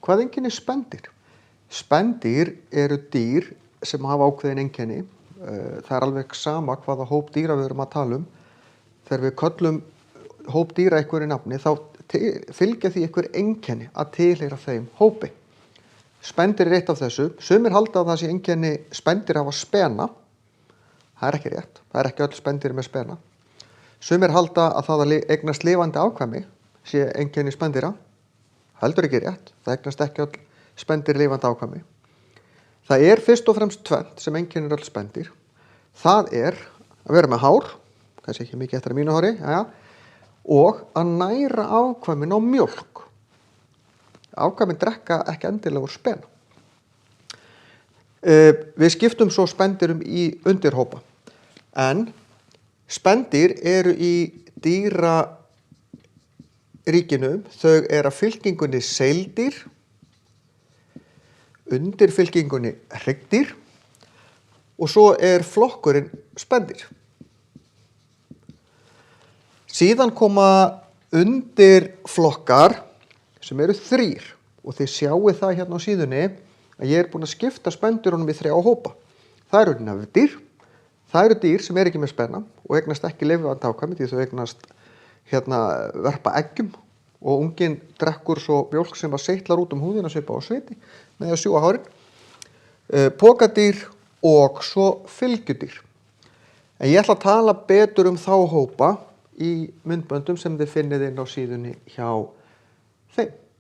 Hvað einkennir spendýr? Spendýr eru dýr sem hafa ákveðin einkenni. Það er alveg sama hvaða hóp dýra við erum að tala um. Þegar við köllum hóp dýra einhverju nafni þá fylgja því einhver einkenni að tilheyra þeim hópi. Spendýr er eitt af þessu. Sumir halda að það sé einkenni spendýr hafa spena. Það er ekki rétt. Það er ekki öll spendýr með spena. Sumir halda að það að eignast lifandi afkvæmi sé einkenni spendýra. Heldur ekki rétt. Það eignast ekki öll spendýr lifandi afkvæmi. Það er fyrst og fremst tvennt sem einkennir öll spendýr. Það er að vera með hár, kannski ekki mikið eftir að mínu hári, og að næra afkvæmin á mjólk. Afkvæmin drekka ekki endilega úr spena. Við skiptum svo spendýrum í undirhópa. En spendýr eru í dýraríkinu, þau eru að fylkingunni seildýr, undir fylkingunni hryggdýr og svo er flokkurinn spendýr. Síðan koma undir flokkar sem eru 3 og þið sjáið það hérna á síðunni að ég er búin að skipta spendýrunum í 3 hópa. Það eru nöfdýr, það eru dýr sem ekki með spenna og eignast ekki lifandi afkvæmi því þau eignast verpa eggjum og unginn drekkur svo mjólk sem að seytlar út húðina svipa á sviti með að sjúga hárin. Pokadýr og svo fylgjudýr. En ég ætla að tala betur þá hópa í myndböndum sem þið finnið inn á síðunni hjá þeim.